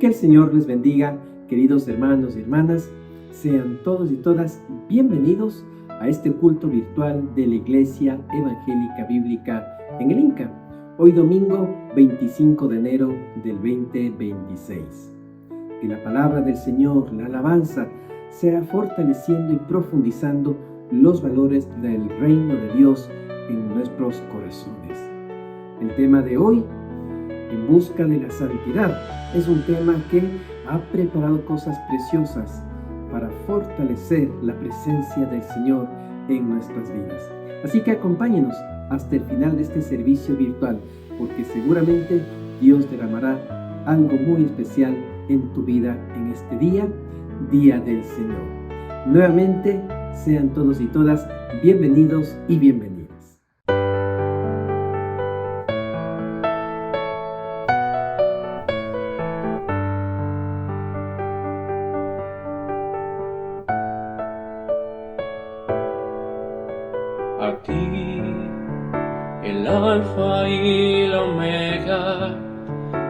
Que el Señor les bendiga, queridos hermanos y hermanas. Sean todos y todas bienvenidos a este culto virtual de la Iglesia Evangélica Bíblica en el Inca. Hoy domingo 25 de enero del 2026. Que la palabra del Señor, la alabanza, sea fortaleciendo y profundizando los valores del reino de Dios en nuestros corazones. El tema de hoy, en busca de la santidad, es un tema que ha preparado cosas preciosas para fortalecer la presencia del Señor en nuestras vidas. Así que acompáñenos hasta el final de este servicio virtual, porque seguramente Dios derramará algo muy especial en tu vida en este día, Día del Señor. Nuevamente, sean todos y todas bienvenidos y bienvenidas. A ti, el alfa y la omega,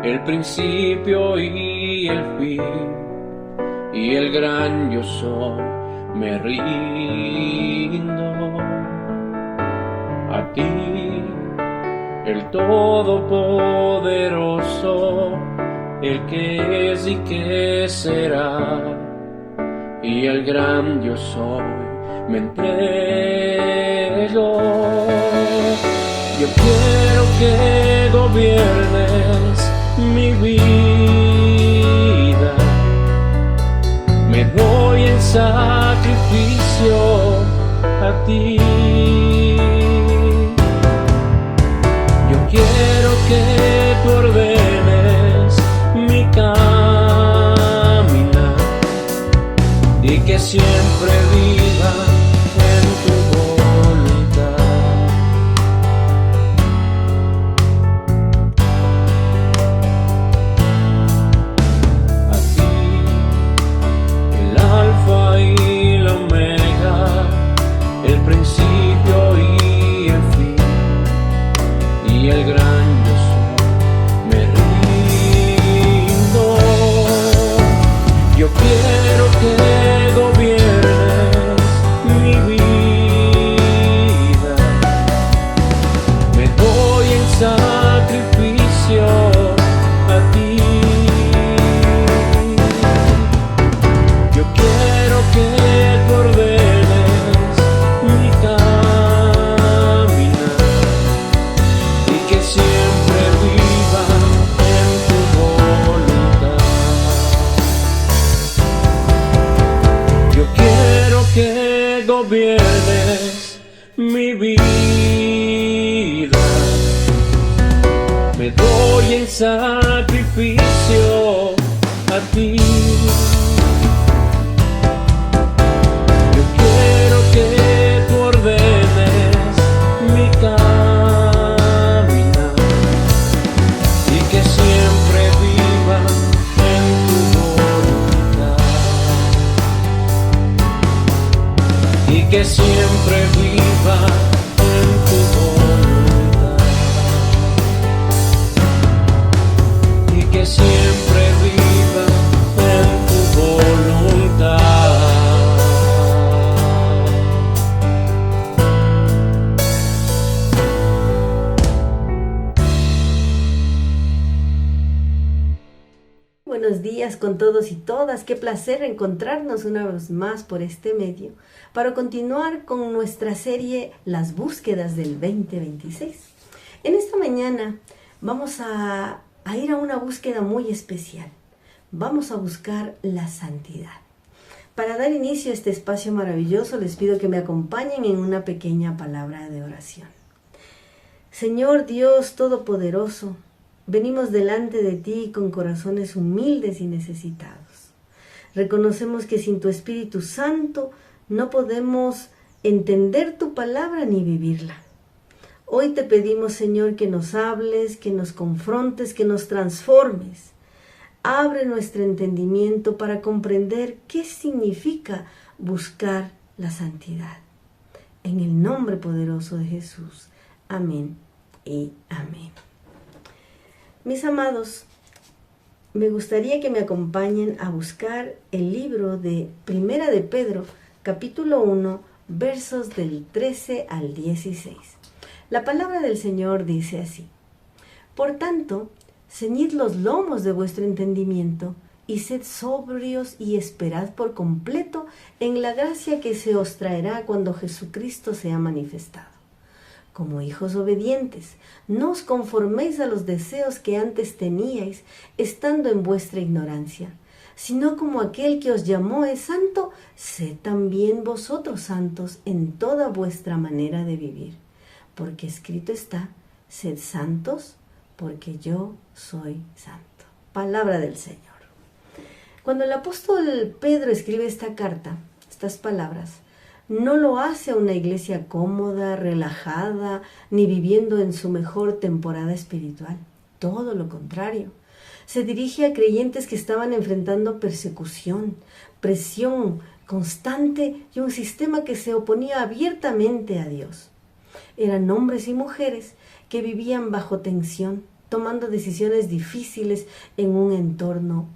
el principio y el fin, y el gran yo soy, me rindo. A ti, el todopoderoso, el que es y que será, y el gran yo soy, me entrego. Yo quiero que gobiernes mi vida. Me doy en sacrificio a ti. Yo quiero que tú ordenes mi caminar y que siempre viva en tu voluntad. A ti, el alfa y la omega, el principio y el fin, y el gran yo soy, me rindo. Yo quiero que gobiernes mi vida. Me doy en sacrificio a ti. Yo quiero que tú ordenes mi caminar y que siempre viva en tu voluntad. Yo quiero que gobiernes mi vida. Me doy en sacrificio a ti. Yo quiero que tú ordenes mi caminar y que siempre viva en tu voluntad. Y que siempre viva en tu voluntad. Y que siempre viva en tu voluntad. Buenos días con todos y todas. Qué placer encontrarnos una vez más por este medio para continuar con nuestra serie Las búsquedas del 2026. En esta mañana vamos a ir a una búsqueda muy especial. Vamos a buscar la santidad. Para dar inicio a este espacio maravilloso, les pido que me acompañen en una pequeña palabra de oración. Señor Dios Todopoderoso, venimos delante de ti con corazones humildes y necesitados. Reconocemos que sin tu Espíritu Santo no podemos entender tu palabra ni vivirla. Hoy te pedimos, Señor, que nos hables, que nos confrontes, que nos transformes. Abre nuestro entendimiento para comprender qué significa buscar la santidad. En el nombre poderoso de Jesús. Amén y amén. Mis amados, me gustaría que me acompañen a buscar el libro de Primera de Pedro, capítulo 1, versos del 13 al 16. La palabra del Señor dice así: Por tanto, ceñid los lomos de vuestro entendimiento, y sed sobrios y esperad por completo en la gracia que se os traerá cuando Jesucristo sea manifestado. Como hijos obedientes, no os conforméis a los deseos que antes teníais, estando en vuestra ignorancia, sino como aquel que os llamó es santo, sed también vosotros santos en toda vuestra manera de vivir. Porque escrito está: sed santos, porque yo soy santo. Palabra del Señor. Cuando el apóstol Pedro escribe esta carta, estas palabras, no lo hace a una iglesia cómoda, relajada, ni viviendo en su mejor temporada espiritual. Todo lo contrario. Se dirige a creyentes que estaban enfrentando persecución, presión constante y un sistema que se oponía abiertamente a Dios. Eran hombres y mujeres que vivían bajo tensión, tomando decisiones difíciles en un entorno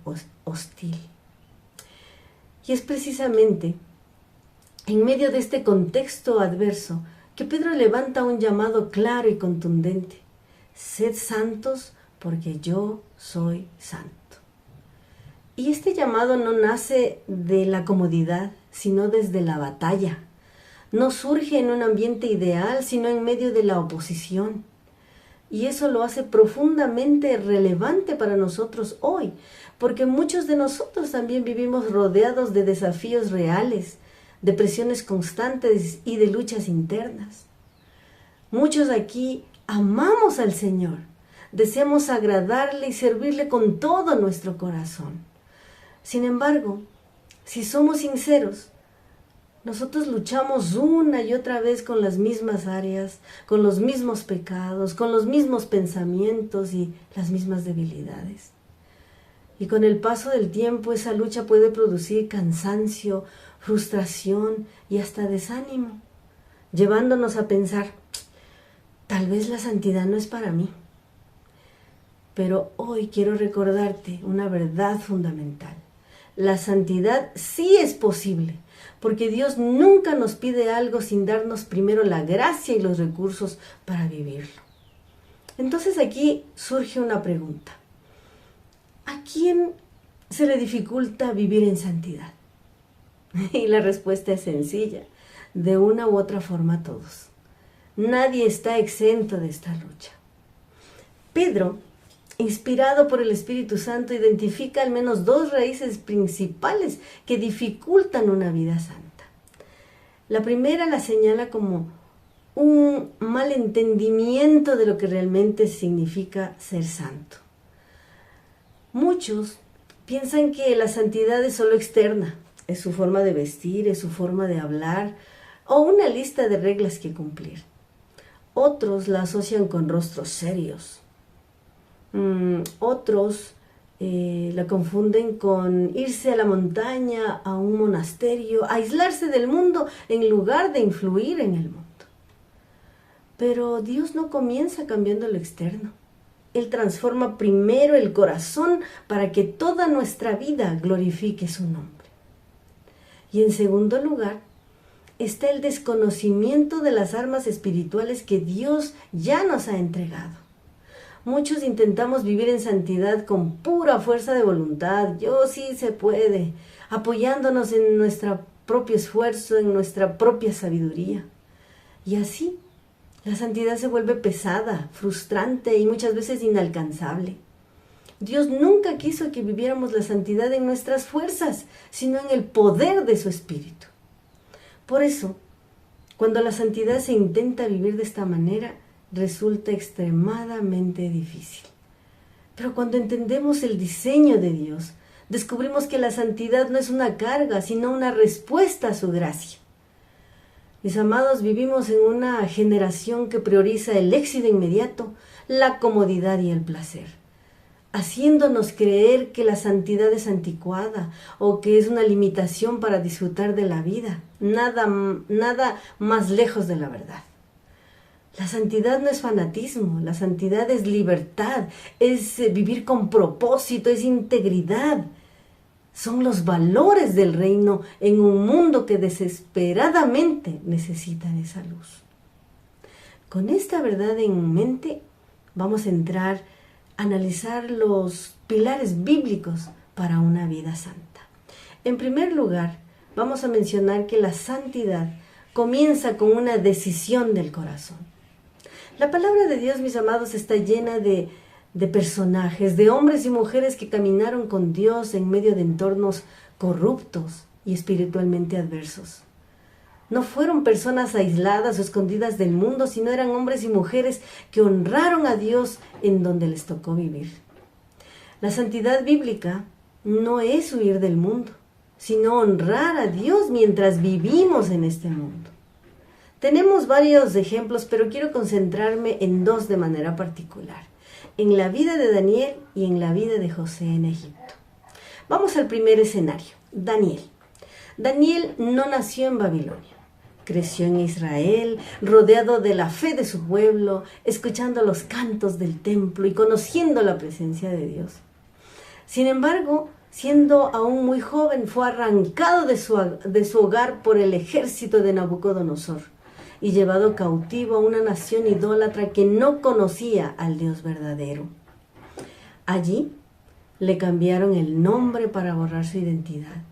hostil. Y es precisamente en medio de este contexto adverso que Pedro levanta un llamado claro y contundente: sed santos porque yo soy santo. Y este llamado no nace de la comodidad, sino desde la batalla. No surge en un ambiente ideal, sino en medio de la oposición. Y eso lo hace profundamente relevante para nosotros hoy, porque muchos de nosotros también vivimos rodeados de desafíos reales, de presiones constantes y de luchas internas. Muchos aquí amamos al Señor, deseamos agradarle y servirle con todo nuestro corazón. Sin embargo, si somos sinceros, nosotros luchamos una y otra vez con las mismas áreas, con los mismos pecados, con los mismos pensamientos y las mismas debilidades. Y con el paso del tiempo esa lucha puede producir cansancio, frustración y hasta desánimo, llevándonos a pensar: tal vez la santidad no es para mí. Pero hoy quiero recordarte una verdad fundamental. La santidad sí es posible, porque Dios nunca nos pide algo sin darnos primero la gracia y los recursos para vivirlo. Entonces aquí surge una pregunta: ¿a quién se le dificulta vivir en santidad? Y la respuesta es sencilla: de una u otra forma a todos. Nadie está exento de esta lucha. Pedro, inspirado por el Espíritu Santo, identifica al menos dos raíces principales que dificultan una vida santa. La primera la señala como un mal entendimiento de lo que realmente significa ser santo. Muchos piensan que la santidad es solo externa, es su forma de vestir, es su forma de hablar o una lista de reglas que cumplir. Otros la asocian con rostros serios. Otros la confunden con irse a la montaña, a un monasterio, aislarse del mundo en lugar de influir en el mundo. Pero Dios no comienza cambiando lo externo. Él transforma primero el corazón para que toda nuestra vida glorifique su nombre. Y en segundo lugar, está el desconocimiento de las armas espirituales que Dios ya nos ha entregado. Muchos intentamos vivir en santidad con pura fuerza de voluntad. Yo sí se puede, apoyándonos en nuestro propio esfuerzo, en nuestra propia sabiduría. Y así, la santidad se vuelve pesada, frustrante y muchas veces inalcanzable. Dios nunca quiso que viviéramos la santidad en nuestras fuerzas, sino en el poder de su Espíritu. Por eso, cuando la santidad se intenta vivir de esta manera, resulta extremadamente difícil. Pero cuando entendemos el diseño de Dios, descubrimos que la santidad no es una carga, sino una respuesta a su gracia. Mis amados, vivimos en una generación que prioriza el éxito inmediato, la comodidad y el placer, haciéndonos creer que la santidad es anticuada o que es una limitación para disfrutar de la vida. Nada más lejos de la verdad. La santidad no es fanatismo, la santidad es libertad, es vivir con propósito, es integridad. Son los valores del reino en un mundo que desesperadamente necesita de esa luz. Con esta verdad en mente, vamos a entrar a analizar los pilares bíblicos para una vida santa. En primer lugar, vamos a mencionar que la santidad comienza con una decisión del corazón. La palabra de Dios, mis amados, está llena de personajes, de hombres y mujeres que caminaron con Dios en medio de entornos corruptos y espiritualmente adversos. No fueron personas aisladas o escondidas del mundo, sino eran hombres y mujeres que honraron a Dios en donde les tocó vivir. La santidad bíblica no es huir del mundo, sino honrar a Dios mientras vivimos en este mundo. Tenemos varios ejemplos, pero quiero concentrarme en dos de manera particular: en la vida de Daniel y en la vida de José en Egipto. Vamos al primer escenario, Daniel. Daniel no nació en Babilonia. Creció en Israel, rodeado de la fe de su pueblo, escuchando los cantos del templo y conociendo la presencia de Dios. Sin embargo, siendo aún muy joven, fue arrancado de su hogar por el ejército de Nabucodonosor y llevado cautivo a una nación idólatra que no conocía al Dios verdadero. Allí le cambiaron el nombre para borrar su identidad.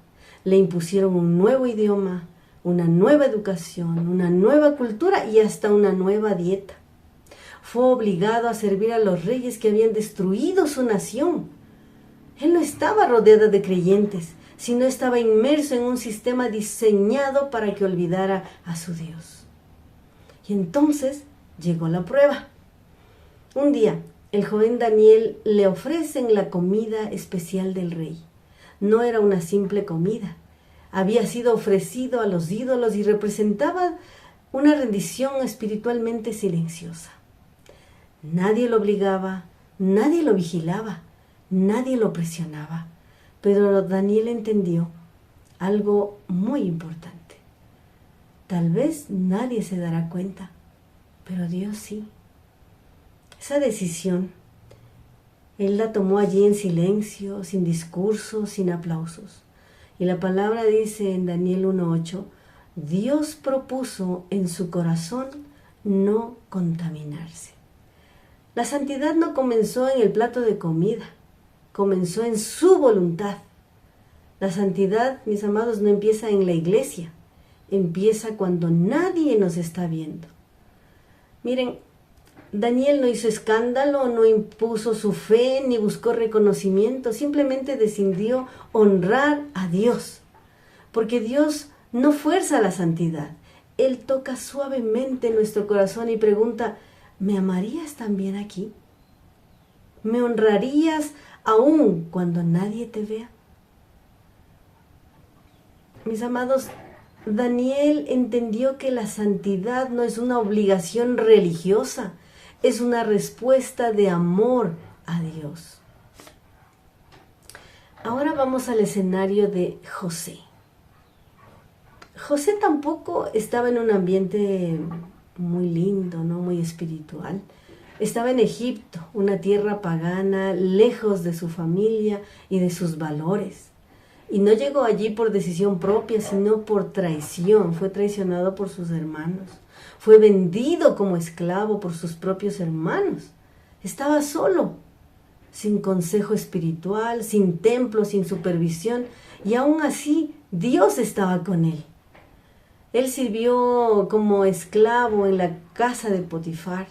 Le impusieron un nuevo idioma, una nueva educación, una nueva cultura y hasta una nueva dieta. Fue obligado a servir a los reyes que habían destruido su nación. Él no estaba rodeado de creyentes, sino estaba inmerso en un sistema diseñado para que olvidara a su Dios. Y entonces llegó la prueba. Un día, el joven Daniel le ofrecen la comida especial del rey. No era una simple comida. Había sido ofrecido a los ídolos y representaba una rendición espiritualmente silenciosa. Nadie lo obligaba, nadie lo vigilaba, nadie lo presionaba. Pero Daniel entendió algo muy importante. Tal vez nadie se dará cuenta, pero Dios sí. Esa decisión, él la tomó allí en silencio, sin discursos, sin aplausos. Y la palabra dice en Daniel 1:8, Dios propuso en su corazón no contaminarse. La santidad no comenzó en el plato de comida, comenzó en su voluntad. La santidad, mis amados, no empieza en la iglesia, empieza cuando nadie nos está viendo. Miren, Daniel no hizo escándalo, no impuso su fe, ni buscó reconocimiento, simplemente decidió honrar a Dios, porque Dios no fuerza la santidad. Él toca suavemente nuestro corazón y pregunta, ¿me amarías también aquí? ¿Me honrarías aún cuando nadie te vea? Mis amados, Daniel entendió que la santidad no es una obligación religiosa, es una respuesta de amor a Dios. Ahora vamos al escenario de José. José tampoco estaba en un ambiente muy lindo, ¿no? Muy espiritual. Estaba en Egipto, una tierra pagana, lejos de su familia y de sus valores. Y no llegó allí por decisión propia, sino por traición. Fue traicionado por sus hermanos. Fue vendido como esclavo por sus propios hermanos. Estaba solo, sin consejo espiritual, sin templo, sin supervisión. Y aún así, Dios estaba con él. Él sirvió como esclavo en la casa de Potifar.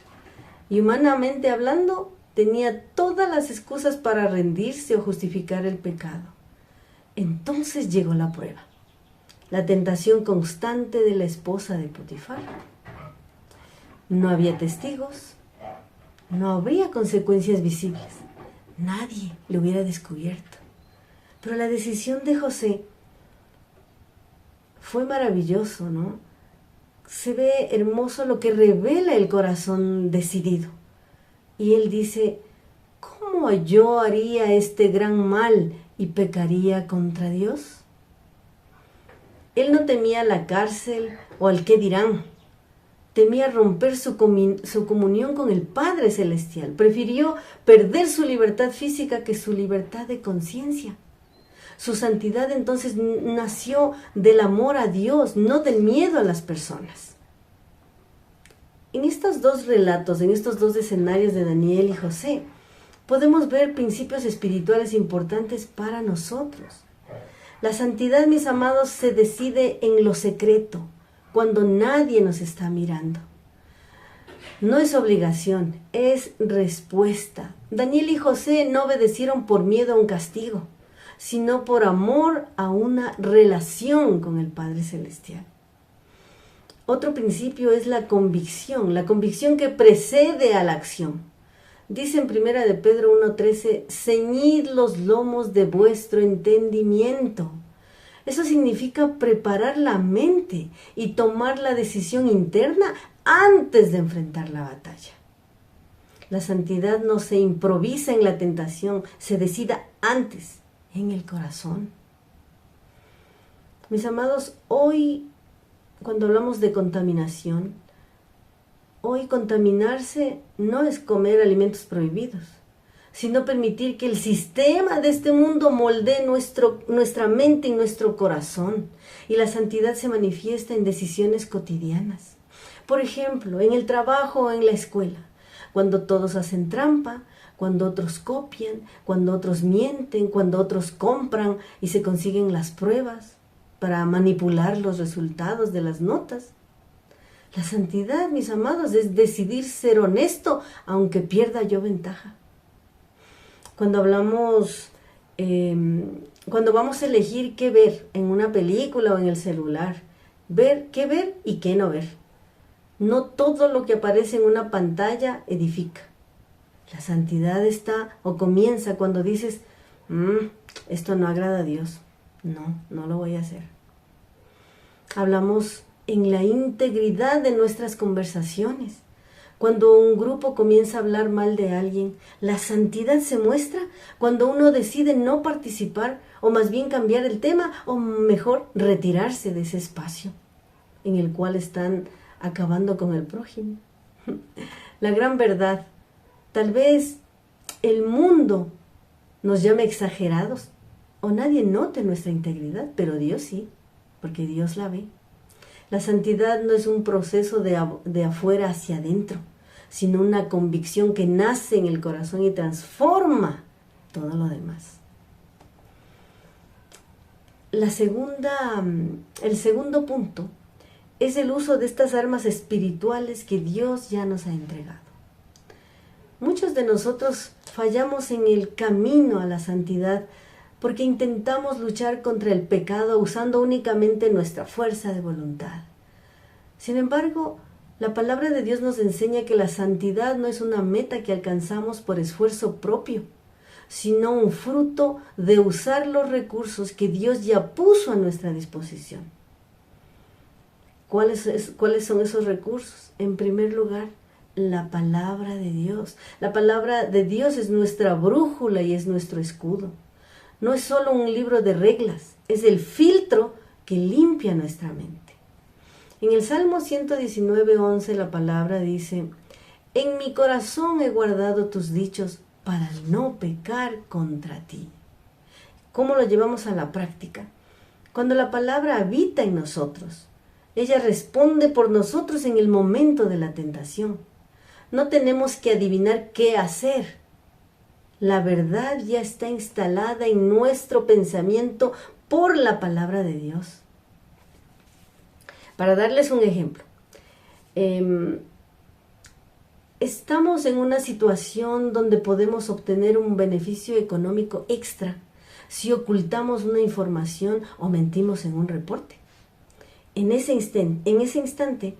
Y humanamente hablando, tenía todas las excusas para rendirse o justificar el pecado. Entonces llegó la prueba, la tentación constante de la esposa de Potifar. No había testigos, no habría consecuencias visibles, nadie lo hubiera descubierto. Pero la decisión de José fue maravilloso, ¿no? Se ve hermoso lo que revela el corazón decidido. Y él dice, ¿cómo yo haría este gran mal y pecaría contra Dios? Él no temía la cárcel o al qué dirán. temía romper su comunión con el Padre Celestial. Prefirió perder su libertad física que su libertad de conciencia. Su santidad entonces nació del amor a Dios, no del miedo a las personas. En estos dos relatos, en estos dos escenarios de Daniel y José, podemos ver principios espirituales importantes para nosotros. La santidad, mis amados, se decide en lo secreto, cuando nadie nos está mirando. No es obligación, es respuesta. Daniel y José no obedecieron por miedo a un castigo, sino por amor a una relación con el Padre Celestial. Otro principio es la convicción que precede a la acción. Dice en 1 de Pedro 1:13, ceñid los lomos de vuestro entendimiento. Eso significa preparar la mente y tomar la decisión interna antes de enfrentar la batalla. La santidad no se improvisa en la tentación, se decida antes, en el corazón. Mis amados, hoy, cuando hablamos de contaminación, hoy contaminarse no es comer alimentos prohibidos, sino permitir que el sistema de este mundo moldee nuestra mente y nuestro corazón. Y la santidad se manifiesta en decisiones cotidianas. Por ejemplo, en el trabajo o en la escuela, cuando todos hacen trampa, cuando otros copian, cuando otros mienten, cuando otros compran y se consiguen las pruebas para manipular los resultados de las notas. La santidad, mis amados, es decidir ser honesto aunque pierda yo ventaja. Cuando vamos a elegir qué ver en una película o en el celular, qué ver y qué no ver. No todo lo que aparece en una pantalla edifica. La santidad está o comienza cuando dices, esto no agrada a Dios. No lo voy a hacer. Hablamos en la integridad de nuestras conversaciones. Cuando un grupo comienza a hablar mal de alguien, la santidad se muestra cuando uno decide no participar o más bien cambiar el tema o mejor retirarse de ese espacio en el cual están acabando con el prójimo. La gran verdad, tal vez el mundo nos llame exagerados o nadie note nuestra integridad, pero Dios sí, porque Dios la ve. La santidad no es un proceso de afuera hacia adentro, sino una convicción que nace en el corazón y transforma todo lo demás. El segundo punto es el uso de estas armas espirituales que Dios ya nos ha entregado. Muchos de nosotros fallamos en el camino a la santidad porque intentamos luchar contra el pecado usando únicamente nuestra fuerza de voluntad. Sin embargo, la palabra de Dios nos enseña que la santidad no es una meta que alcanzamos por esfuerzo propio, sino un fruto de usar los recursos que Dios ya puso a nuestra disposición. ¿Cuáles son esos recursos? En primer lugar, la palabra de Dios. La palabra de Dios es nuestra brújula y es nuestro escudo. No es solo un libro de reglas, es el filtro que limpia nuestra mente. En el Salmo 119:11 la palabra dice, en mi corazón he guardado tus dichos para no pecar contra ti. ¿Cómo lo llevamos a la práctica? Cuando la palabra habita en nosotros, ella responde por nosotros en el momento de la tentación. No tenemos que adivinar qué hacer. La verdad ya está instalada en nuestro pensamiento por la palabra de Dios. Para darles un ejemplo, estamos en una situación donde podemos obtener un beneficio económico extra si ocultamos una información o mentimos en un reporte. En ese instante,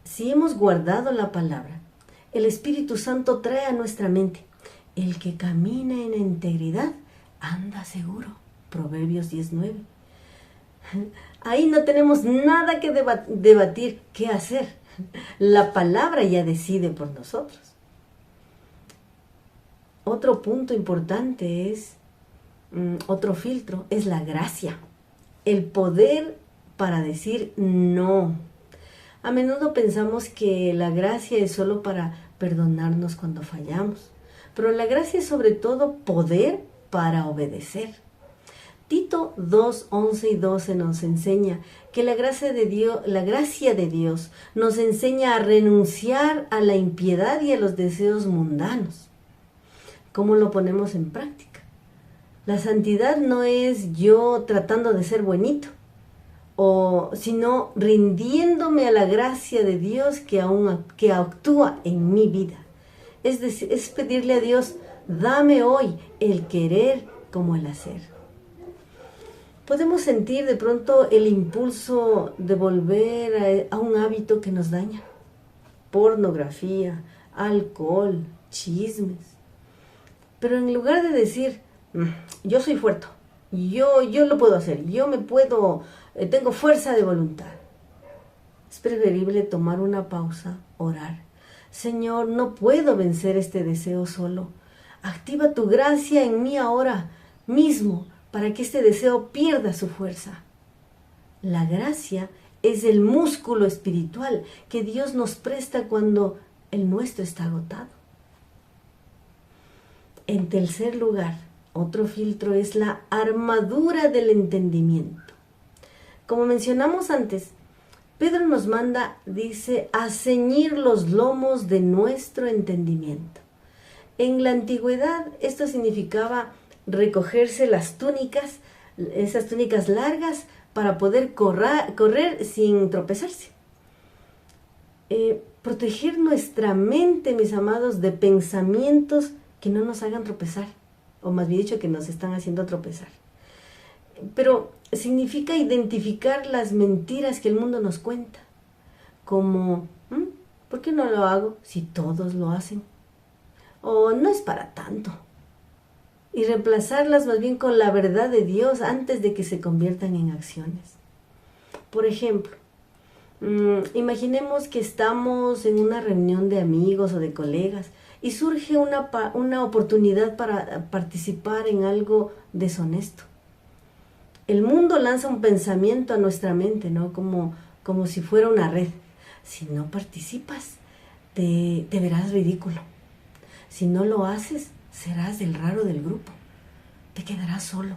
si hemos guardado la palabra, el Espíritu Santo trae a nuestra mente, el que camina en integridad anda seguro. Proverbios 10:9. Ahí no tenemos nada que debatir qué hacer. La palabra ya decide por nosotros. Otro punto importante otro filtro es la gracia. El poder para decir no. A menudo pensamos que la gracia es solo para perdonarnos cuando fallamos, pero la gracia es sobre todo poder para obedecer. Tito 2, 11 y 12 nos enseña que la gracia de Dios nos enseña a renunciar a la impiedad y a los deseos mundanos. ¿Cómo lo ponemos en práctica? La santidad no es yo tratando de ser buenito, sino rindiéndome a la gracia de Dios que actúa en mi vida. Es decir, es pedirle a Dios, dame hoy el querer como el hacer. Podemos sentir de pronto el impulso de volver a un hábito que nos daña. Pornografía, alcohol, chismes. Pero en lugar de decir, yo soy fuerte, yo lo puedo hacer, tengo fuerza de voluntad. Es preferible tomar una pausa, orar. Señor, no puedo vencer este deseo solo. Activa tu gracia en mí ahora mismo para que este deseo pierda su fuerza. La gracia es el músculo espiritual que Dios nos presta cuando el nuestro está agotado. En tercer lugar, otro filtro es la armadura del entendimiento. Como mencionamos antes, Pedro nos manda, dice, a ceñir los lomos de nuestro entendimiento. En la antigüedad esto significaba recogerse las túnicas, esas túnicas largas, para poder correr sin tropezarse. Proteger nuestra mente, mis amados, de pensamientos que no nos hagan tropezar, o más bien dicho, que nos están haciendo tropezar. Pero significa identificar las mentiras que el mundo nos cuenta, como, ¿por qué no lo hago si todos lo hacen? O no es para tanto. Y reemplazarlas más bien con la verdad de Dios antes de que se conviertan en acciones. Por ejemplo, imaginemos que estamos en una reunión de amigos o de colegas y surge una oportunidad para participar en algo deshonesto. El mundo lanza un pensamiento a nuestra mente, ¿no? Como si fuera una red. Si no participas, te verás ridículo. Si no lo haces, serás el raro del grupo. Te quedarás solo.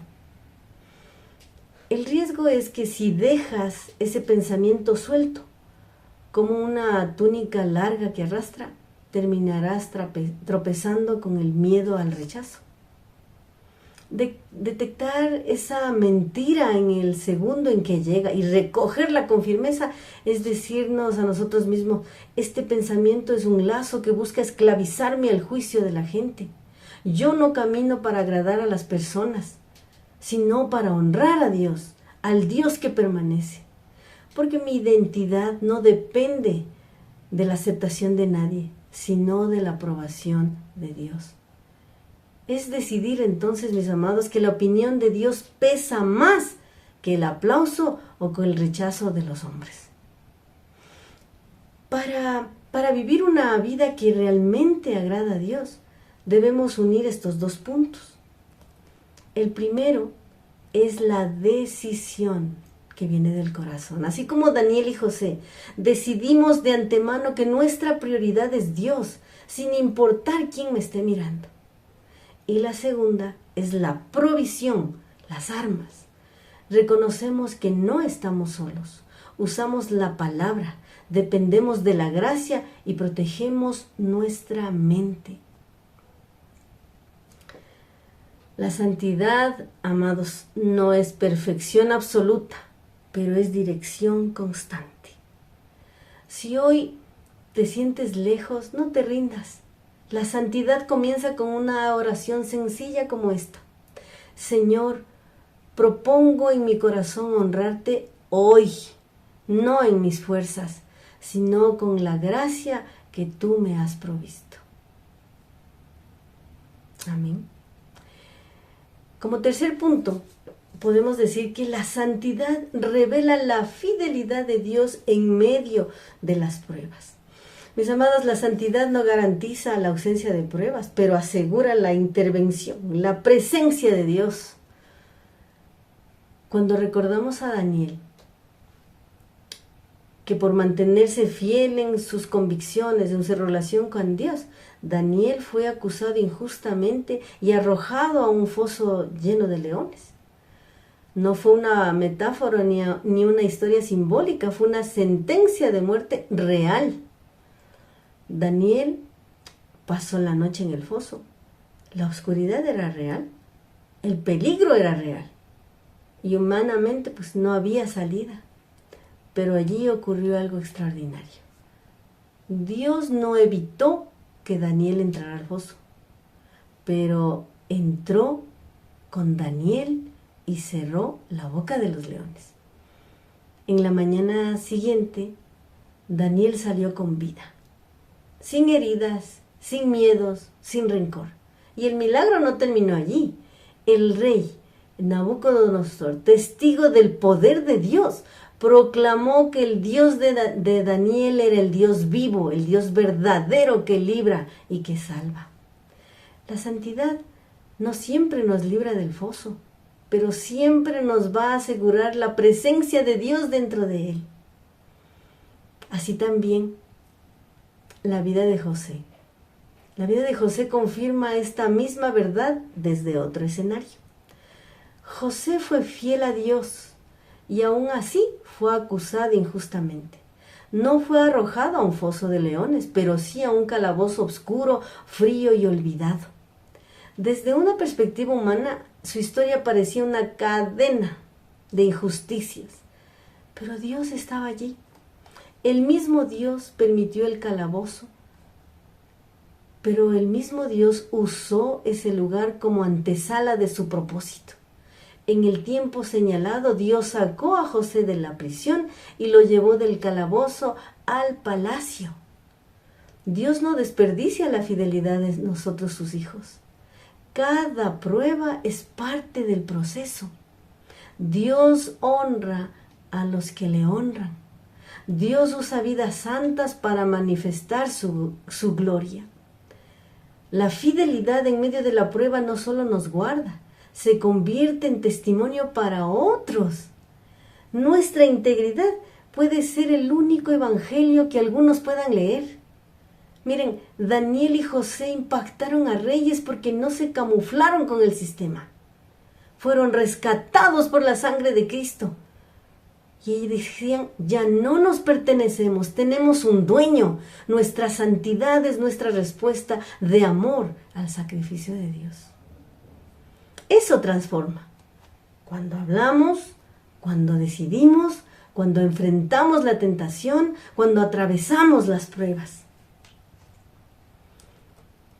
El riesgo es que si dejas ese pensamiento suelto, como una túnica larga que arrastra, terminarás tropezando con el miedo al rechazo. Detectar esa mentira en el segundo en que llega y recogerla con firmeza es decirnos a nosotros mismos, este pensamiento es un lazo que busca esclavizarme al juicio de la gente. Yo no camino para agradar a las personas, sino para honrar a Dios, al Dios que permanece. Porque mi identidad no depende de la aceptación de nadie, sino de la aprobación de Dios. Es decidir entonces, mis amados, que la opinión de Dios pesa más que el aplauso o con el rechazo de los hombres. Para vivir una vida que realmente agrada a Dios, debemos unir estos dos puntos. El primero es la decisión que viene del corazón. Así como Daniel y José, decidimos de antemano que nuestra prioridad es Dios, sin importar quién me esté mirando. Y la segunda es la provisión, las armas. Reconocemos que no estamos solos. Usamos la palabra, dependemos de la gracia y protegemos nuestra mente. La santidad, amados, no es perfección absoluta, pero es dirección constante. Si hoy te sientes lejos, no te rindas. La santidad comienza con una oración sencilla como esta. Señor, propongo en mi corazón honrarte hoy, no en mis fuerzas, sino con la gracia que tú me has provisto. Amén. Como tercer punto, podemos decir que la santidad revela la fidelidad de Dios en medio de las pruebas. Mis amados, la santidad no garantiza la ausencia de pruebas, pero asegura la intervención, la presencia de Dios. Cuando recordamos a Daniel, que por mantenerse fiel en sus convicciones, en su relación con Dios, Daniel fue acusado injustamente y arrojado a un foso lleno de leones. No fue una metáfora ni una historia simbólica, fue una sentencia de muerte real. Daniel pasó la noche en el foso. La oscuridad era real, el peligro era real y humanamente pues no había salida. Pero allí ocurrió algo extraordinario. Dios no evitó que Daniel entrara al foso, pero entró con Daniel y cerró la boca de los leones. En la mañana siguiente, Daniel salió con vida, sin heridas, sin miedos, sin rencor. Y el milagro no terminó allí. El rey Nabucodonosor, testigo del poder de Dios, proclamó que el Dios de Daniel era el Dios vivo, el Dios verdadero que libra y que salva. La santidad no siempre nos libra del foso, pero siempre nos va a asegurar la presencia de Dios dentro de él. Así también la vida de José. La vida de José confirma esta misma verdad desde otro escenario. José fue fiel a Dios y aún así fue acusado injustamente. No fue arrojado a un foso de leones, pero sí a un calabozo oscuro, frío y olvidado. Desde una perspectiva humana, su historia parecía una cadena de injusticias, pero Dios estaba allí. El mismo Dios permitió el calabozo, pero el mismo Dios usó ese lugar como antesala de su propósito. En el tiempo señalado, Dios sacó a José de la prisión y lo llevó del calabozo al palacio. Dios no desperdicia la fidelidad de nosotros, sus hijos. Cada prueba es parte del proceso. Dios honra a los que le honran. Dios usa vidas santas para manifestar su gloria. La fidelidad en medio de la prueba no solo nos guarda, se convierte en testimonio para otros. Nuestra integridad puede ser el único evangelio que algunos puedan leer. Miren, Daniel y José impactaron a reyes porque no se camuflaron con el sistema. Fueron rescatados por la sangre de Cristo. Y ellos decían, ya no nos pertenecemos, tenemos un dueño. Nuestra santidad es nuestra respuesta de amor al sacrificio de Dios. Eso transforma. Cuando hablamos, cuando decidimos, cuando enfrentamos la tentación, cuando atravesamos las pruebas.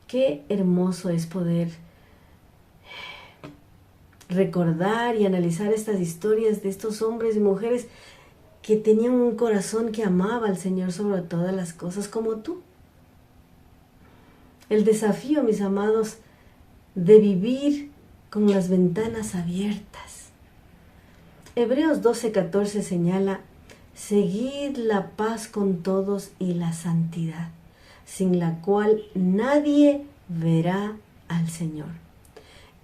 Qué hermoso es poder recordar y analizar estas historias de estos hombres y mujeres que tenían un corazón que amaba al Señor sobre todas las cosas, como tú. El desafío, mis amados, de vivir con las ventanas abiertas. Hebreos 12:14 señala, seguid la paz con todos y la santidad, sin la cual nadie verá al Señor.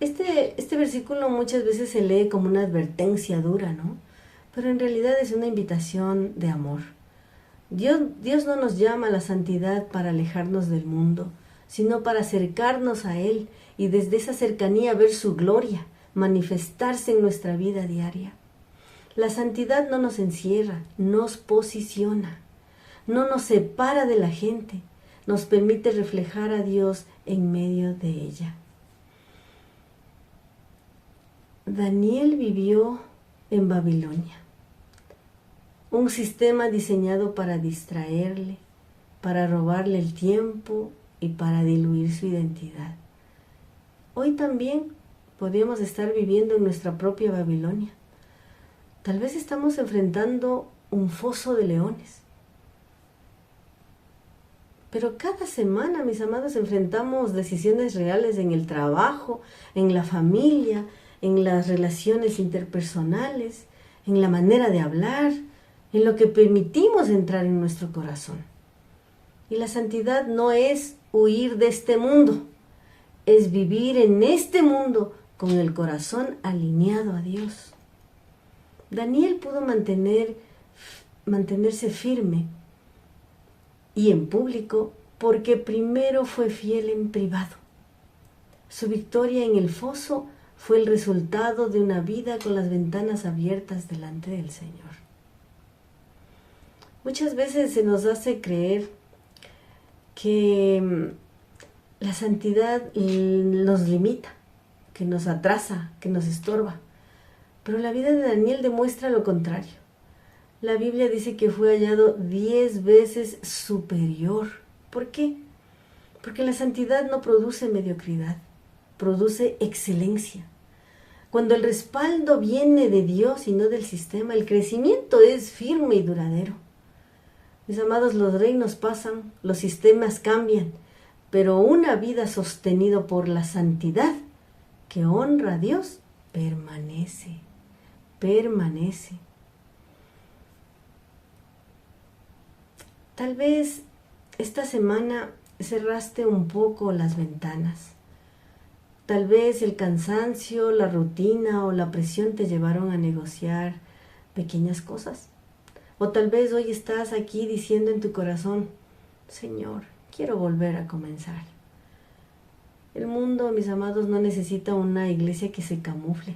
Este versículo muchas veces se lee como una advertencia dura, ¿no? Pero en realidad es una invitación de amor. Dios no nos llama a la santidad para alejarnos del mundo, sino para acercarnos a Él y desde esa cercanía ver su gloria, manifestarse en nuestra vida diaria. La santidad no nos encierra, nos posiciona, no nos separa de la gente, nos permite reflejar a Dios en medio de ella. Daniel vivió en Babilonia, un sistema diseñado para distraerle, para robarle el tiempo y para diluir su identidad. Hoy también podríamos estar viviendo en nuestra propia Babilonia. Tal vez estamos enfrentando un foso de leones. Pero cada semana, mis amados, enfrentamos decisiones reales en el trabajo, en la familia, en las relaciones interpersonales, en la manera de hablar, en lo que permitimos entrar en nuestro corazón. Y la santidad no es huir de este mundo, es vivir en este mundo con el corazón alineado a Dios. Daniel pudo mantener mantenerse firme y en público porque primero fue fiel en privado. Su victoria en el foso fue el resultado de una vida con las ventanas abiertas delante del Señor. Muchas veces se nos hace creer que la santidad nos limita, que nos atrasa, que nos estorba. Pero la vida de Daniel demuestra lo contrario. La Biblia dice que fue hallado 10 veces superior. ¿Por qué? Porque la santidad no produce mediocridad, produce excelencia. Cuando el respaldo viene de Dios y no del sistema, el crecimiento es firme y duradero. Mis amados, los reinos pasan, los sistemas cambian, pero una vida sostenida por la santidad que honra a Dios permanece. Tal vez esta semana cerraste un poco las ventanas. Tal vez el cansancio, la rutina o la presión te llevaron a negociar pequeñas cosas. O tal vez hoy estás aquí diciendo en tu corazón, Señor, quiero volver a comenzar. El mundo, mis amados, no necesita una iglesia que se camufle.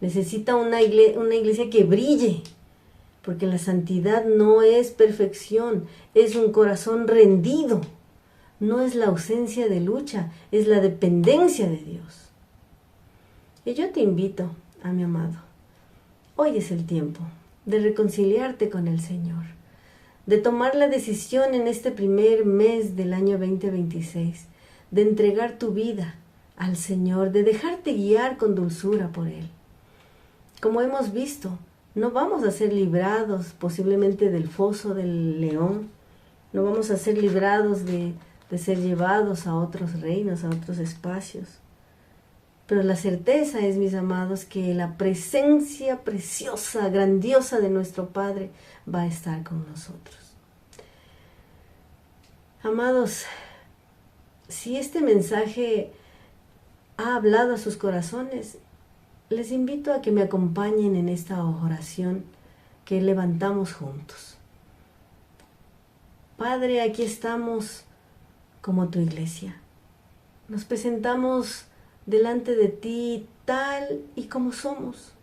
Necesita una iglesia que brille. Porque la santidad no es perfección, es un corazón rendido. No es la ausencia de lucha, es la dependencia de Dios. Y yo te invito, a mi amado, hoy es el tiempo de reconciliarte con el Señor, de tomar la decisión en este primer mes del año 2026, de entregar tu vida al Señor, de dejarte guiar con dulzura por Él. Como hemos visto, no vamos a ser librados posiblemente del foso del león, no vamos a ser librados de ser llevados a otros reinos, a otros espacios. Pero la certeza es, mis amados, que la presencia preciosa, grandiosa de nuestro Padre va a estar con nosotros. Amados, si este mensaje ha hablado a sus corazones, les invito a que me acompañen en esta oración que levantamos juntos. Padre, aquí estamos como tu iglesia. Nos presentamos delante de ti tal y como somos.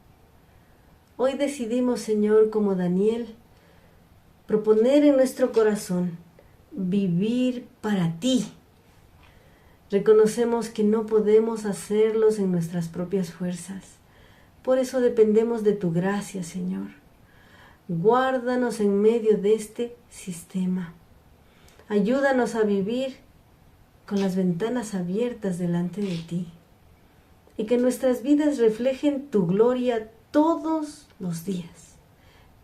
Hoy decidimos, Señor, como Daniel, proponer en nuestro corazón vivir para ti. Reconocemos que no podemos hacerlos en nuestras propias fuerzas. Por eso dependemos de tu gracia, Señor. Guárdanos en medio de este sistema. Ayúdanos a vivir con las ventanas abiertas delante de ti. Y que nuestras vidas reflejen tu gloria todos los días.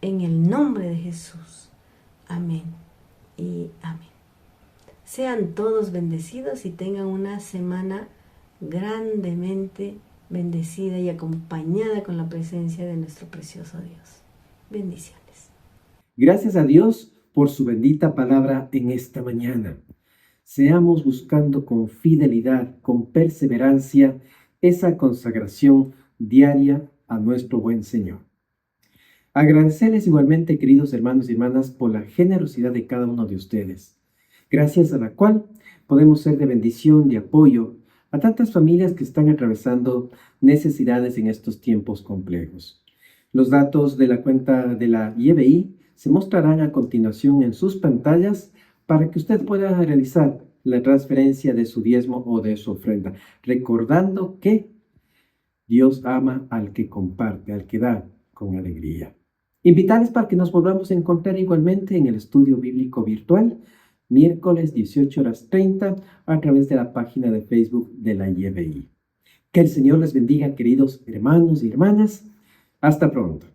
En el nombre de Jesús. Amén y amén. Sean todos bendecidos y tengan una semana grandemente bendecida y acompañada con la presencia de nuestro precioso Dios. Bendiciones. Gracias a Dios por su bendita palabra en esta mañana. Seamos buscando con fidelidad, con perseverancia, esa consagración diaria a nuestro buen Señor. Agradecerles igualmente, queridos hermanos y hermanas, por la generosidad de cada uno de ustedes, gracias a la cual podemos ser de bendición, de apoyo a tantas familias que están atravesando necesidades en estos tiempos complejos. Los datos de la cuenta de la YBI se mostrarán a continuación en sus pantallas para que usted pueda realizar la transferencia de su diezmo o de su ofrenda, recordando que Dios ama al que comparte, al que da con alegría. Invitarles para que nos volvamos a encontrar igualmente en el estudio bíblico virtual, miércoles 18:30, a través de la página de Facebook de la YBI. Que el Señor les bendiga, queridos hermanos y hermanas. Hasta pronto.